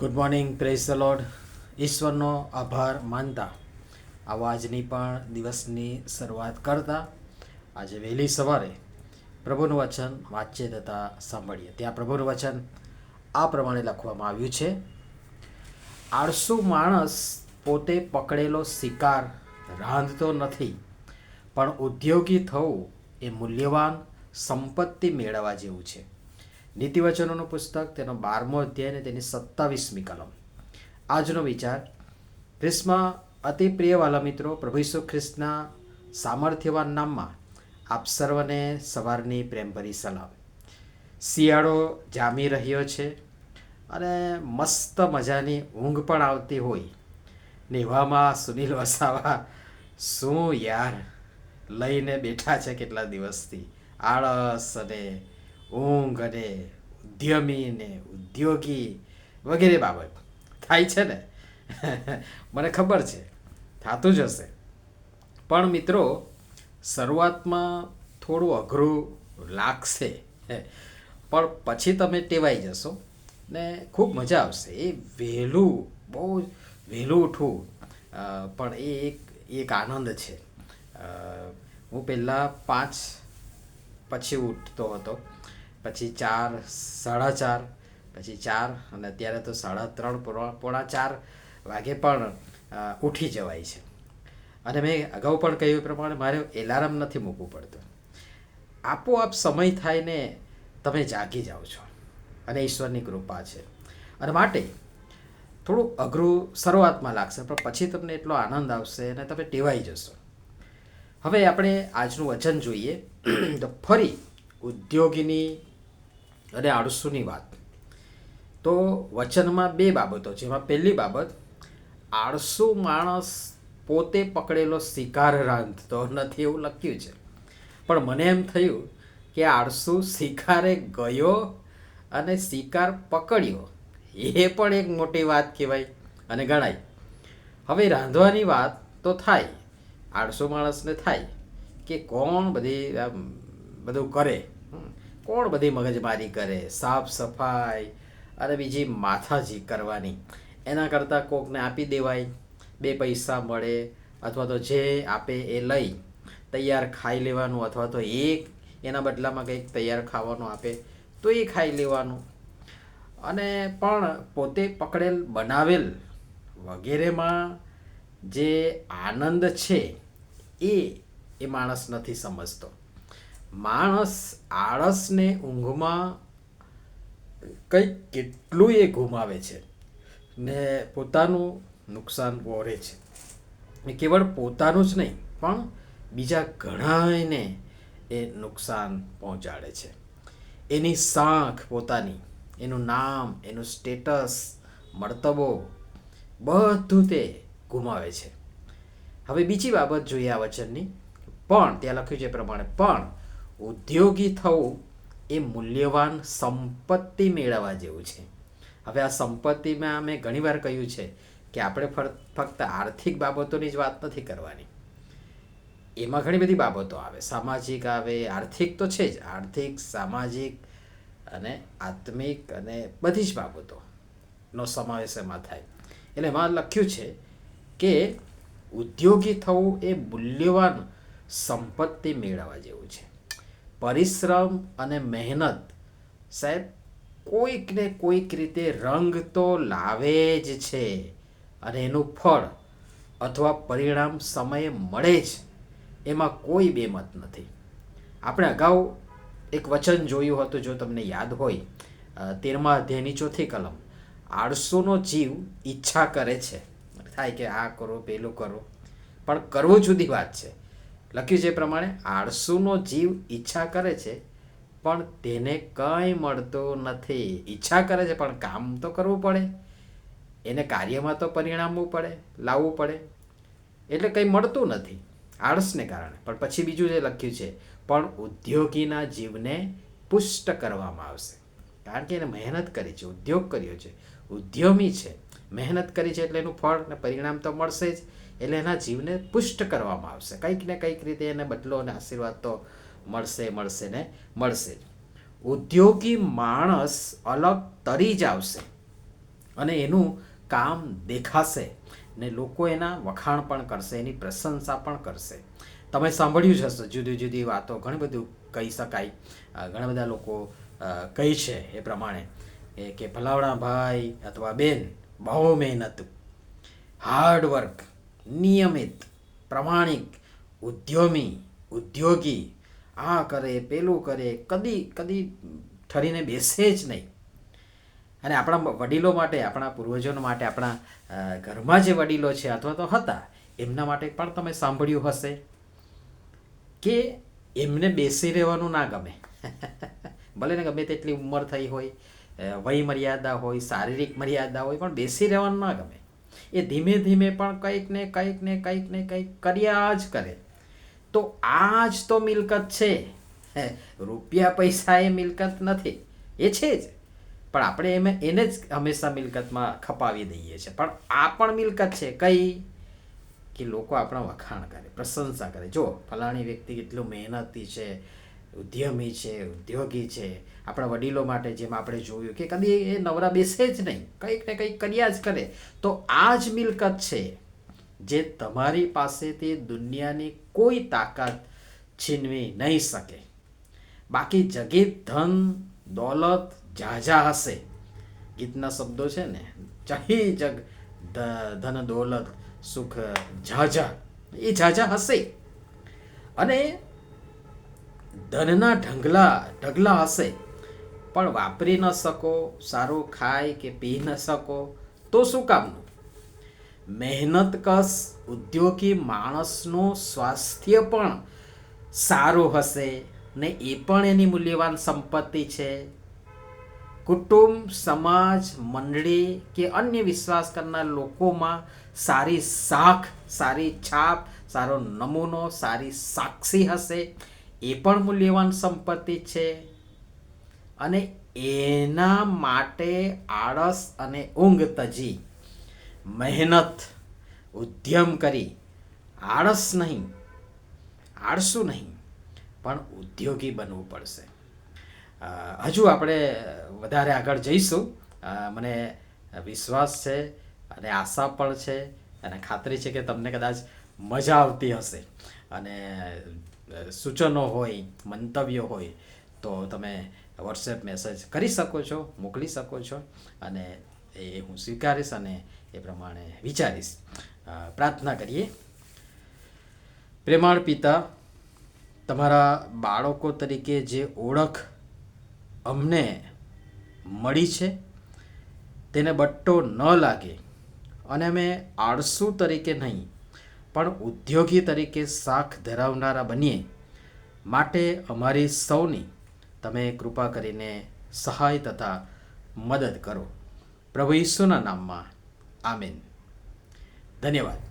Good morning, praise the lord. ઈશ્વરનો આભાર માનતા આવો આજની પણ દિવસની શરૂઆત કરતા આજે વહેલી સવારે પ્રભુનું વચન વાંચીએ તથા સાંભળીએ. ત્યાં પ્રભુનું વચન આ પ્રમાણે લખવામાં આવ્યું છે: આળસુ માણસ પોતે પકડેલો શિકાર રાંધતો નથી, પણ ઉદ્યોગી થવું એ મૂલ્યવાન સંપત્તિ મેળવવા જેવું છે. નીતિવચનોનું પુસ્તક તેનો 12મો અધ્યાય અને તેની 27મી કલમ. આજનો વિચાર: ખ્રિસ્તમાં અતિ પ્રિય વાલા મિત્રો, પ્રભુ ઈસુ ખ્રિસ્તના સામર્થ્યવાન નામમાં આપ સર્વને સવારની પ્રેમભરી સલામ. શિયાળો જામી રહ્યો છે અને મસ્ત મજાની ઊંઘ પણ આવતી હોય ને એવામાં સુનિલ વસાવા શું યાર લઈને બેઠા છે કેટલા દિવસથી. આળસ અને ઊંઘ અને ઉદ્યમી ને ઉદ્યોગી વગેરે બાબત થાય છે ને. મને ખબર છે થતું જ હશે, પણ મિત્રો શરૂઆતમાં થોડું અઘરું લાગશે, પણ પછી તમે ટેવાઈ જશો ને ખૂબ મજા આવશે. એ વહેલું, બહુ વહેલું ઉઠવું પણ એ એક આનંદ છે. હું પહેલાં 5 પછી ઉઠતો હતો, પછી 4, 4:30, પછી 4 અને અત્યારે તો 3:30, પોણા 4 વાગે પણ ઉઠી જવાય છે. અને મેં અગાઉ પણ કહ્યું એ પ્રમાણે મારે એલાર્મ નથી મૂકવું પડતું. આપોઆપ સમય થાય ને તમે જાગી જાઓ છો અને ઈશ્વરની કૃપા છે. અને માટે થોડું અઘરું શરૂઆતમાં લાગશે, પણ પછી તમને એટલો આનંદ આવશે અને તમે ટેવાઈ જશો. હવે આપણે આજનું વચન જોઈએ તો ફરી ઉદ્યોગીની અને આળસુની વાત. તો વચનમાં 2 બાબતો છે. એમાં પહેલી બાબત, આળસુ માણસ પોતે પકડેલો શિકાર રાંધતો નથી એવું લખ્યું છે, પણ મને એમ થયું કે આળસુ શિકારે ગયો અને શિકાર પકડ્યો એ પણ એક મોટી વાત કહેવાય અને ગણાય. હવે રાંધવાની વાત તો થાય, આળસુ માણસને થાય કે કોણ બધું કરે, કોણ બધી મગજમારી કરે, સાફ સફાઈ અને બીજી માથાજી કરવાની. એના કરતાં કોકને આપી દેવાય, 2 પૈસા મળે, અથવા તો જે આપે એ લઈ તૈયાર ખાઈ લેવાનું, અથવા તો એના બદલામાં કંઈક તૈયાર ખાવાનું આપે તો એ ખાઈ લેવાનું. અને પણ પોતે પકડેલ બનાવેલ વગેરેમાં જે આનંદ છે એ માણસ નથી સમજતો. માણસ આળસને ઊંઘમાં કંઈક કેટલું એ ગુમાવે છે ને પોતાનું નુકસાન વહોરે છે. એ કેવળ પોતાનું જ નહીં પણ બીજા ઘણાને એ નુકસાન પહોંચાડે છે. એની સાંખ પોતાની, એનું નામ, એનું સ્ટેટસ, મળતબો બધું તે ગુમાવે છે. હવે બીજી બાબત જોઈએ આ વચનની. પણ ત્યાં લખ્યું છે એ પ્રમાણે, પણ ઉદ્યોગી થવું એ મૂલ્યવાન સંપત્તિ મેળવવા જેવું છે. હવે આ સંપત્તિમાં મેં ઘણીવાર કહ્યું છે કે આપણે ફક્ત આર્થિક બાબતોની જ વાત નથી કરવાની. એમાં ઘણી બધી બાબતો આવે, સામાજિક આવે, આર્થિક તો છે જ, આર્થિક, સામાજિક અને આત્મિક અને બધી જ બાબતોનો સમાવેશ એમાં થાય. એટલે એમાં લખ્યું છે કે ઉદ્યોગી થવું એ મૂલ્યવાન સંપત્તિ મેળવવા જેવું છે. પરિશ્રમ અને મહેનત સાહેબ કોઈક ને કોઈક રીતે રંગ તો લાવે જ છે અને એનું ફળ અથવા પરિણામ સમયે મળે જ, એમાં કોઈ બેમત નથી. આપણે અગાઉ એક વચન જોયું હતું, જો તમને યાદ હોય, 13મા અધ્યાયની 4થી કલમ. આળસુનો જીવ ઈચ્છા કરે છે, થાય કે આ કરો પેલું કરો, પણ કરવું જુદી વાત છે. લખ્યું છે એ પ્રમાણે, આળસુનો જીવ ઈચ્છા કરે છે પણ તેને કંઈ મળતું નથી. ઈચ્છા કરે છે પણ કામ તો કરવું પડે, એને કાર્યમાં તો પરિણામવું પડે, લાવવું પડે, એટલે કંઈ મળતું નથી આળસને કારણે. પણ પછી બીજું જે લખ્યું છે, પણ ઉદ્યોગીના જીવને પુષ્ટ કરવામાં આવશે. કારણ કે એને મહેનત કરી છે, ઉદ્યોગ કર્યો છે, ઉદ્યમી છે, મહેનત કરી છે, એટલે એનું ફળ ને પરિણામ તો મળશે જ. એટલે એના જીવને પુષ્ટ કરવામાં આવશે. કંઈક ને કંઈક રીતે એને બદલો અને આશીર્વાદ તો મળશે ને મળશે જ. ઉદ્યોગી માણસ અલગ તરી જ આવશે અને એનું કામ દેખાશે ને લોકો એના વખાણ પણ કરશે, એની પ્રશંસા પણ કરશે. તમે સાંભળ્યું જ હશે જુદી જુદી વાતો, ઘણું બધું કહી શકાય. ઘણા બધા લોકો કહે છે એ પ્રમાણે કે ભલાવડા ભાઈ અથવા બેન બહુ મહેનતુ, હાર્ડવર્ક, નિયમિત, પ્રમાણિક, ઉદ્યોગી, આ કરે પેલું કરે, કદી કદી ઠરીને બેસે જ નહીં. અને આપણા વડીલો માટે, આપણા પૂર્વજો માટે, આપણા ઘરમાં જે વડીલો છે અથવા તો હતા એમના માટે પણ તમે સાંભળ્યું હશે કે એમને બેસી રહેવાનું ના ગમે. ભલે ને ગમે તેટલી ઉંમર થઈ હોય, વય મર્યાદા હોય, શારીરિક મર્યાદા હોય, પણ બેસી રહેવાનું ના ગમે. એ ધીમે ધીમે પણ કંઈક ને કંઈક કર્યા જ કરે. તો આ જ તો મિલકત છે. રૂપિયા પૈસા એ મિલકત નથી, એ છે જ, પણ આપણે એને જ હંમેશા મિલકતમાં ખપાવી દઈએ છીએ. પણ આ પણ મિલકત છે. કઈ? કે લોકો આપણા વખાણ કરે, પ્રશંસા કરે. જો ફલાણી વ્યક્તિ કેટલું મહેનતી છે, ઉદ્યમી છે, ઉદ્યોગી છે. આપણા વડીલો માટે જેમ આપણે જોયું કે કદી એ નવરા બેસે જ નહીં, કંઈક ને કંઈક કર્યા જ કરે. તો આ જ મિલકત છે જે તમારી પાસેથી દુનિયાની કોઈ તાકાત છીનવી નહીં શકે. બાકી જગીર, ધન, દોલત ઝાઝા હશે. ગીતના શબ્દો છે ને, ચહી જગ ધન દોલત સુખ ઝાઝા, એ ઝાઝા હશે. અને ધનના ઢગલા હશે, પણ વાપરી ન શકો, સારું ખાઈ કે પી ન શકો તો શું કામનું? મહેનતકશ ઉદ્યોગી માણસનું સ્વાસ્થ્ય પણ સારું હશે ને એ પણ એની મૂલ્યવાન સંપત્તિ છે. કુટુંબ, સમાજ, મંડળી કે અન્ય વિશ્વાસ કરનાર લોકોમાં સારી સાખ, સારી છાપ, સારો નમૂનો, સારી સાક્ષી હશે, એ પણ મૂલ્યવાન સંપત્તિ છે. અને એના માટે આળસ અને ઊંઘ તજી, મહેનત, ઉદ્યમ કરી, આળસુ નહીં, પણ ઉદ્યોગી બનવું પડશે. હજુ આપણે વધારે આગળ જઈશું. મને વિશ્વાસ છે અને આશા પણ છે અને ખાતરી છે કે તમને કદાચ મજા આવતી હશે. અને સૂચનો હોય, મંતવ્યો હોય તો તમે વોટ્સએપ મેસેજ કરી શકો છો, મોકલી શકો છો, અને એ હું સ્વીકારીશ અને એ પ્રમાણે વિચારીશ. પ્રાર્થના કરીએ. પ્રેમાળ પિતા, તમારા બાળકો તરીકે જે ઓળખ અમને મળી છે તેને બટ્ટો ન લાગે અને અમે આળસુ તરીકે નહીં પણ ઉદ્યોગી તરીકે સાખ ધરાવનારા બનીએ, માટે અમારી સૌની તમે કૃપા કરીને સહાય તથા મદદ કરો. પ્રભુ ઈસુના નામમાં, આમીન. ધન્યવાદ.